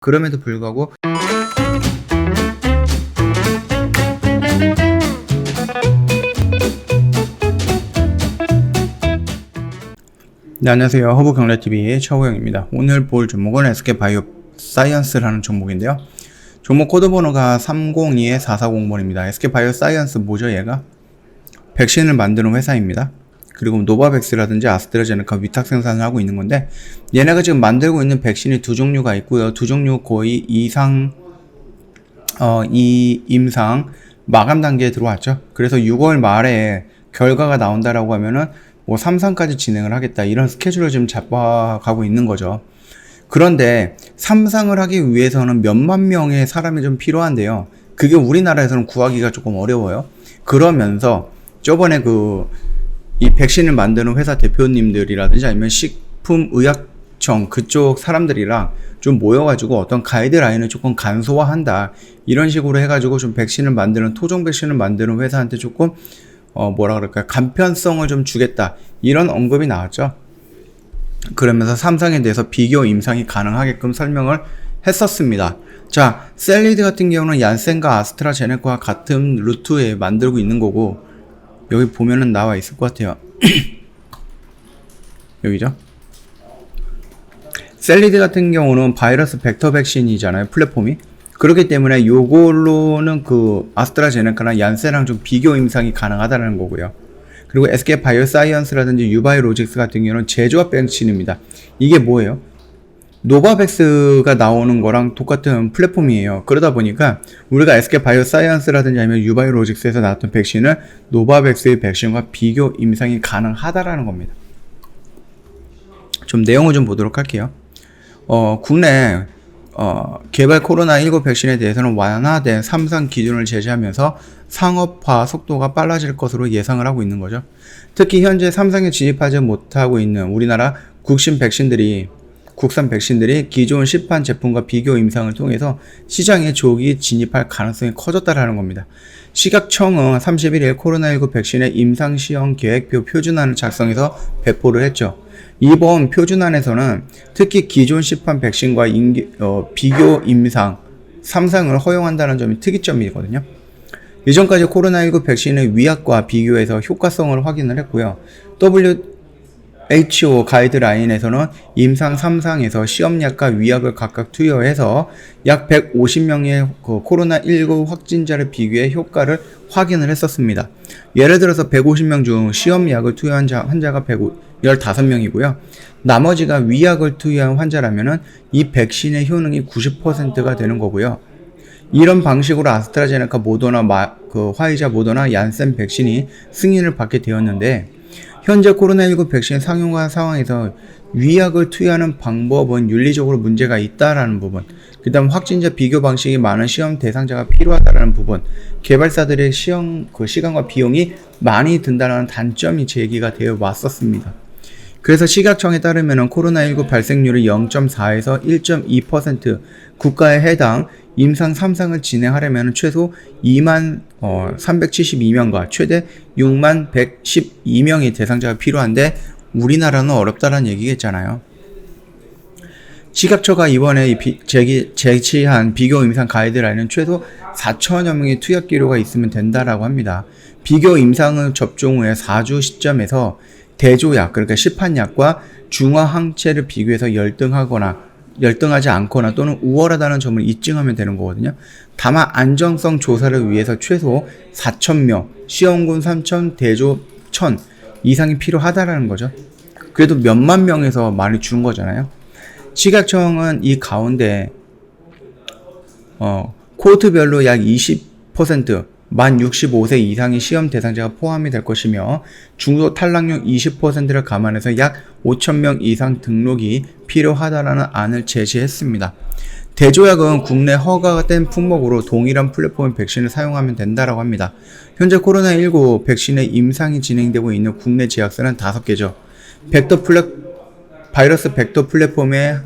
그럼에도 불구하고 네, 안녕하세요. 허브경제TV의 최호영입니다. 오늘 볼 종목은 SK바이오 사이언스라는 종목인데요. 종목 코드 번호가 302-440번입니다. SK바이오 사이언스 뭐죠 얘가? 백신을 만드는 회사입니다. 그리고 노바백스라든지 아스트라제네카 위탁 생산을 하고 있는 건데, 얘네가 지금 만들고 있는 백신이 두 종류가 있고요. 두 종류 거의 임상 마감 단계에 들어왔죠. 그래서 6월 말에 결과가 나온다라고 하면은 뭐 3상까지 진행을 하겠다, 이런 스케줄을 지금 잡아가고 있는 거죠. 그런데 3상을 하기 위해서는 몇만 명의 사람이 좀 필요한데요. 그게 우리나라에서는 구하기가 조금 어려워요. 그러면서 저번에 이 백신을 만드는 회사 대표님들이라든지 아니면 식품의약청 그쪽 사람들이랑 좀 모여가지고 어떤 가이드라인을 조금 간소화한다, 이런 식으로 해가지고 좀 백신을 만드는, 토종 백신을 만드는 회사한테 조금 간편성을 좀 주겠다, 이런 언급이 나왔죠. 그러면서 3상에 대해서 비교 임상이 가능하게끔 설명을 했었습니다. 자, 셀리드 같은 경우는 얀센과 아스트라제네카와 같은 루트에 만들고 있는 거고, 여기 보면은 나와 있을 것 같아요. 여기죠. 셀리드 같은 경우는 바이러스 벡터 백신이잖아요, 플랫폼이. 그렇기 때문에 요걸로는 아스트라제네카나 얀센이랑 좀 비교 임상이 가능하다는 거고요. 그리고 SK 바이오사이언스라든지 유바이로직스 같은 경우는 제조합 백신입니다. 이게 뭐예요? 노바백스가 나오는 거랑 똑같은 플랫폼이에요. 그러다 보니까 우리가 SK 바이오사이언스라든지 아니면 유바이로직스에서 나왔던 백신을 노바백스의 백신과 비교 임상이 가능하다라는 겁니다. 좀 내용을 좀 보도록 할게요. 국내 개발 코로나19 백신에 대해서는 완화된 3상 기준을 제시하면서 상업화 속도가 빨라질 것으로 예상을 하고 있는 거죠. 특히 현재 3상에 진입하지 못하고 있는 우리나라 국산 백신들이 기존 시판 제품과 비교 임상을 통해서 시장에 조기 진입할 가능성이 커졌다라는 겁니다. 식약청은 31일 코로나19 백신의 임상시험 계획표 표준안을 작성해서 배포를 했죠. 이번 표준안에서는 특히 기존 시판 백신과 비교 임상 3상을 허용한다는 점이 특이점이거든요. 이전까지 코로나19 백신의 위약과 비교해서 효과성을 확인을 했고요. WHO 가이드라인에서는 임상 3상에서 시험약과 위약을 각각 투여해서 약 150명의 코로나19 확진자를 비교해 효과를 확인을 했었습니다. 예를 들어서 150명 중 시험약을 투여한 환자가 115명이고요. 나머지가 위약을 투여한 환자라면은 이 백신의 효능이 90%가 되는 거고요. 이런 방식으로 아스트라제네카, 모더나, 화이자, 모더나, 얀센 백신이 승인을 받게 되었는데, 현재 코로나19 백신 상용화 상황에서 위약을 투여하는 방법은 윤리적으로 문제가 있다라는 부분, 그 다음 확진자 비교 방식이 많은 시험 대상자가 필요하다라는 부분, 개발사들의 시간과 비용이 많이 든다는 단점이 제기가 되어 왔었습니다. 그래서 식약청에 따르면 코로나19 발생률이 0.4에서 1.2%, 국가에 해당 임상 3상을 진행하려면 최소 2만 372명과 최대 6만 112명의 대상자가 필요한데, 우리나라는 어렵다는 얘기겠잖아요. 식약처가 이번에 제시한 비교 임상 가이드라인은 최소 4천여 명의 투약 기록가 있으면 된다라고 합니다. 비교 임상을 접종 후에 4주 시점에서 대조약, 그러니까 시판약과 중화 항체를 비교해서 열등하지 않거나 또는 우월하다는 점을 입증하면 되는 거거든요. 다만 안정성 조사를 위해서 최소 4,000명, 시험군 3,000, 대조 1,000 이상이 필요하다라는 거죠. 그래도 몇만 명에서 많이 준 거잖아요. 식약청은 이 가운데 코호트별로 약 20%, 만 65세 이상의 시험 대상자가 포함이 될 것이며, 중도 탈락률 20%를 감안해서 약 5,000명 이상 등록이 필요하다라는 안을 제시했습니다. 대조약은 국내 허가가 된 품목으로 동일한 플랫폼의 백신을 사용하면 된다라고 합니다. 현재 코로나19 백신의 임상이 진행되고 있는 국내 제약사는 5개죠. 바이러스 벡터 플랫폼의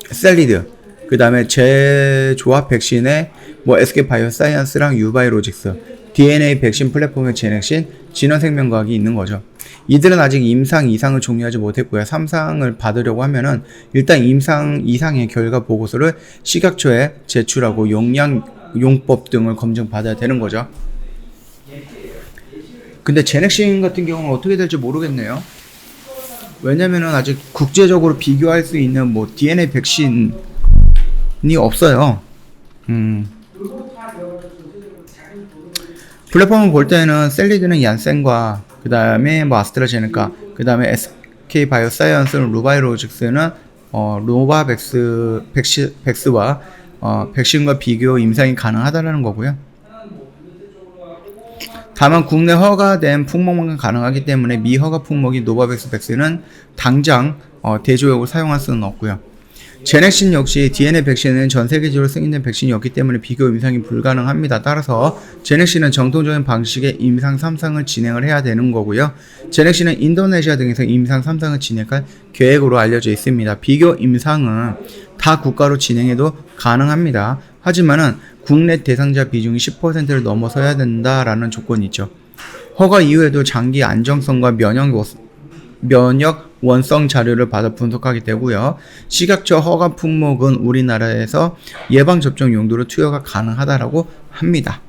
셀리드, 그 다음에 제조합 백신의 SK 바이오사이언스랑 유바이로직스, DNA 백신 플랫폼의 제넥신, 진원생명과학이 있는 거죠. 이들은 아직 임상 2상을 종료하지 못했고요. 3상을 받으려고 하면은 일단 임상 2상의 결과 보고서를 식약처에 제출하고 용법 등을 검증받아야 되는 거죠. 근데 제넥신 같은 경우는 어떻게 될지 모르겠네요. 왜냐면은 아직 국제적으로 비교할 수 있는 뭐 DNA 백신이 없어요. 플랫폼을 볼 때는 셀리드는 얀센과 그 다음에 뭐 아스트라제네카, 그 다음에 SK 바이오사이언스는 루바이로직스는 백스와 백신과 비교 임상이 가능하다라는 거고요. 다만 국내 허가된 품목만 가능하기 때문에 미허가 품목인 노바백스 백스는 당장 대조약을 사용할 수는 없고요. 제넥신 역시 DNA 백신은 전 세계적으로 승인된 백신이 없기 때문에 비교 임상이 불가능합니다. 따라서 제넥신은 정통적인 방식의 임상 3상을 진행을 해야 되는 거고요. 제넥신은 인도네시아 등에서 임상 3상을 진행할 계획으로 알려져 있습니다. 비교 임상은 다 국가로 진행해도 가능합니다. 하지만은 국내 대상자 비중이 10%를 넘어서야 된다라는 조건이 있죠. 허가 이후에도 장기 안정성과 면역 원성 자료를 받아 분석하게 되고요. 식약처 허가 품목은 우리나라에서 예방접종 용도로 투여가 가능하다라고 합니다.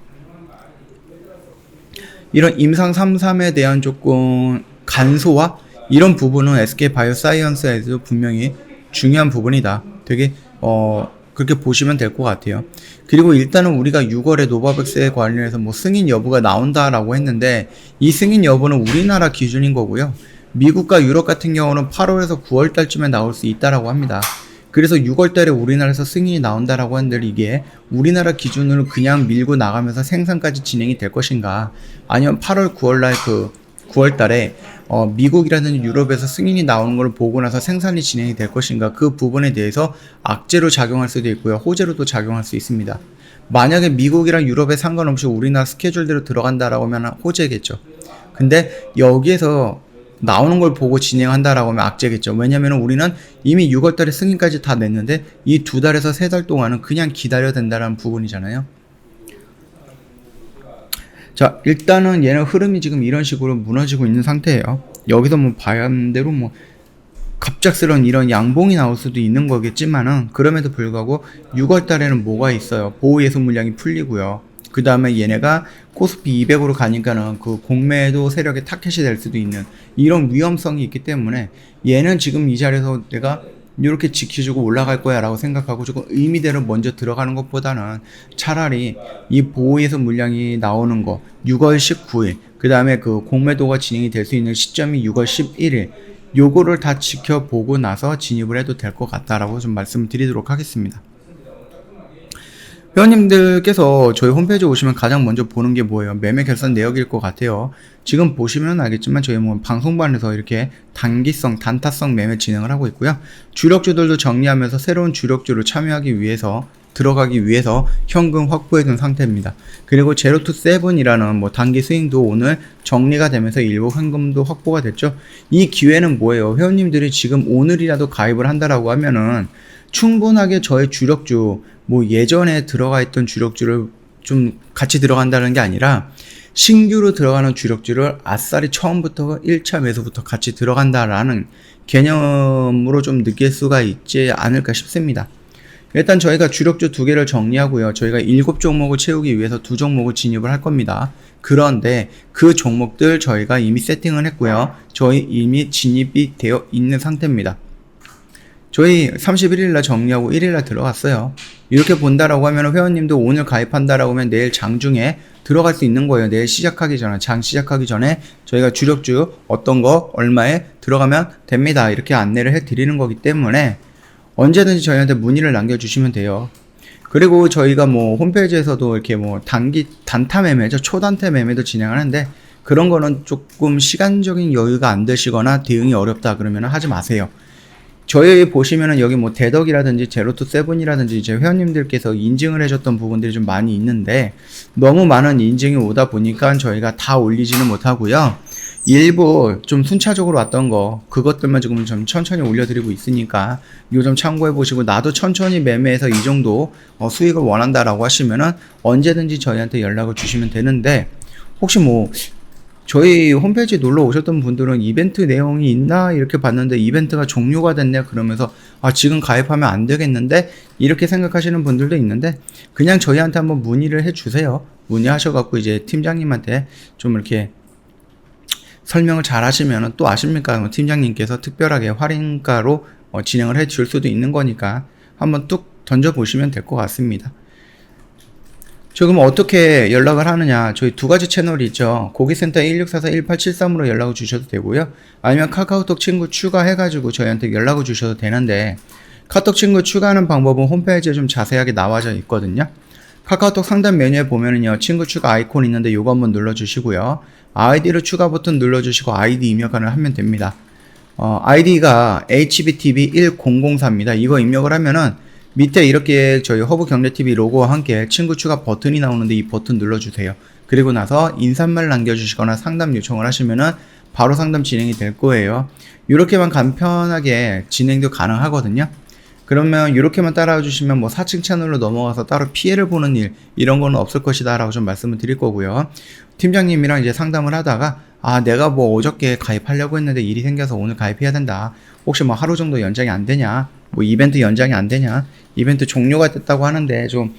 이런 임상 3.3에 대한 조금 간소화 이런 부분은 SK 바이오사이언스에도 분명히 중요한 부분이다. 되게 그렇게 보시면 될 것 같아요. 그리고 일단은 우리가 6월에 노바백스에 관련해서 뭐 승인 여부가 나온다라고 했는데 이 승인 여부는 우리나라 기준인 거고요. 미국과 유럽 같은 경우는 8월에서 9월 달쯤에 나올 수 있다라고 합니다. 그래서 6월 달에 우리나라에서 승인이 나온다라고 하는데 이게 우리나라 기준으로 그냥 밀고 나가면서 생산까지 진행이 될 것인가 아니면 8월 9월 날 9월 달에 미국이라든지 유럽에서 승인이 나오는 걸 보고 나서 생산이 진행이 될 것인가 그 부분에 대해서 악재로 작용할 수도 있고요. 호재로도 작용할 수 있습니다. 만약에 미국이랑 유럽에 상관없이 우리나라 스케줄대로 들어간다라고 하면 호재겠죠. 근데 여기에서 나오는 걸 보고 진행한다라고 하면 악재겠죠. 왜냐면 우리는 이미 6월달에 승인까지 다 냈는데 이 2달에서 3달 동안은 그냥 기다려야 된다는 부분이잖아요. 자, 일단은 얘는 흐름이 지금 이런 식으로 무너지고 있는 상태예요. 여기서 뭐 반대로 뭐 갑작스러운 이런 양봉이 나올 수도 있는 거겠지만은 그럼에도 불구하고 6월달에는 뭐가 있어요. 보호예수 물량이 풀리고요. 그 다음에 얘네가 코스피 200으로 가니까는 그 공매도 세력의 타켓이 될 수도 있는 이런 위험성이 있기 때문에 얘는 지금 이 자리에서 내가 이렇게 지켜주고 올라갈 거야 라고 생각하고 조금 의미대로 먼저 들어가는 것보다는 차라리 이 보호예수 물량이 나오는 거 6월 19일 그 다음에 그 공매도가 진행이 될 수 있는 시점이 6월 11일 요거를 다 지켜보고 나서 진입을 해도 될 것 같다라고 좀 말씀을 드리도록 하겠습니다. 회원님들께서 저희 홈페이지 오시면 가장 먼저 보는 게 뭐예요? 매매 결산 내역일 것 같아요. 지금 보시면 알겠지만 저희 뭐 방송반에서 이렇게 단기성, 단타성 매매 진행을 하고 있고요. 주력주들도 정리하면서 새로운 주력주를 참여하기 위해서 들어가기 위해서 현금 확보해 둔 상태입니다. 그리고 제로투 세븐이라는 뭐 단기 스윙도 오늘 정리가 되면서 일부 현금도 확보가 됐죠. 이 기회는 뭐예요? 회원님들이 지금 오늘이라도 가입을 한다라고 하면은 충분하게 저의 주력주 뭐 예전에 들어가 있던 주력주를 좀 같이 들어간다는 게 아니라 신규로 들어가는 주력주를 아싸리 처음부터 1차 매수부터 같이 들어간다라는 개념으로 좀 느낄 수가 있지 않을까 싶습니다. 일단 저희가 주력주 2개를 정리하고요. 저희가 7종목을 채우기 위해서 2종목을 진입을 할 겁니다. 그런데 그 종목들 저희가 이미 세팅을 했고요. 저희 이미 진입이 되어 있는 상태입니다. 저희 31일날 정리하고 1일날 들어갔어요. 이렇게 본다라고 하면 회원님도 오늘 가입한다라고 하면 내일 장중에 들어갈 수 있는 거예요. 내일 시작하기 전에, 장 시작하기 전에 저희가 주력주 어떤 거 얼마에 들어가면 됩니다. 이렇게 안내를 해 드리는 거기 때문에 언제든지 저희한테 문의를 남겨주시면 돼요. 그리고 저희가 뭐 홈페이지에서도 이렇게 뭐 단타 매매죠. 초단타 매매도 진행하는데 그런 거는 조금 시간적인 여유가 안 되시거나 대응이 어렵다 그러면 하지 마세요. 저희 보시면은 여기 뭐 대덕이라든지 제로투 세븐이라든지 이제 회원님들께서 인증을 해줬던 부분들이 좀 많이 있는데 너무 많은 인증이 오다 보니까 저희가 다 올리지는 못하고요. 일부 좀 순차적으로 왔던 거 그것들만 지금 좀 천천히 올려드리고 있으니까 요 점 참고해 보시고, 나도 천천히 매매해서 이 정도 수익을 원한다라고 하시면은 언제든지 저희한테 연락을 주시면 되는데, 혹시 뭐 저희 홈페이지 놀러 오셨던 분들은 이벤트 내용이 있나 이렇게 봤는데 이벤트가 종료가 됐네 그러면서 지금 가입하면 안 되겠는데 이렇게 생각하시는 분들도 있는데, 그냥 저희한테 한번 문의를 해 주세요. 문의하셔갖고 이제 팀장님한테 좀 이렇게 설명을 잘 하시면 또 아십니까? 팀장님께서 특별하게 할인가로 진행을 해 줄 수도 있는 거니까 한번 뚝 던져보시면 될 것 같습니다. 지금 어떻게 연락을 하느냐, 저희 두 가지 채널이 있죠. 고객센터 1644-1873으로 연락을 주셔도 되고요. 아니면 카카오톡 친구 추가해가지고 저희한테 연락을 주셔도 되는데, 카톡 친구 추가하는 방법은 홈페이지에 좀 자세하게 나와져 있거든요. 카카오톡 상단 메뉴에 보면은요, 친구 추가 아이콘 있는데 요거 한번 눌러주시고요. 아이디로 추가 버튼 눌러주시고 아이디 입력을 하면 됩니다. 아이디가 HBTV1004입니다. 이거 입력을 하면은 밑에 이렇게 저희 허브경제TV 로고와 함께 친구 추가 버튼이 나오는데 이 버튼 눌러주세요. 그리고 나서 인사말 남겨주시거나 상담 요청을 하시면은 바로 상담 진행이 될 거예요. 이렇게만 간편하게 진행도 가능하거든요. 그러면 이렇게만 따라와 주시면 뭐 4층 채널로 넘어가서 따로 피해를 보는 일 이런 거는 없을 것이다 라고 좀 말씀을 드릴 거고요. 팀장님이랑 이제 상담을 하다가 내가 뭐 어저께 가입하려고 했는데 일이 생겨서 오늘 가입해야 된다. 혹시 뭐 하루 정도 연장이 안 되냐? 뭐 이벤트 연장이 안 되냐? 이벤트 종료가 됐다고 하는데 좀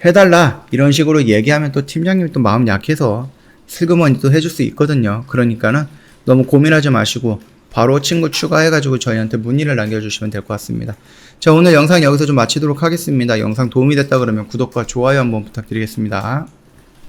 해달라. 이런 식으로 얘기하면 또 팀장님이 또 마음 약해서 슬그머니 또 해줄 수 있거든요. 그러니까는 너무 고민하지 마시고 바로 친구 추가해가지고 저희한테 문의를 남겨주시면 될 것 같습니다. 자, 오늘 영상 여기서 좀 마치도록 하겠습니다. 영상 도움이 됐다 그러면 구독과 좋아요 한번 부탁드리겠습니다.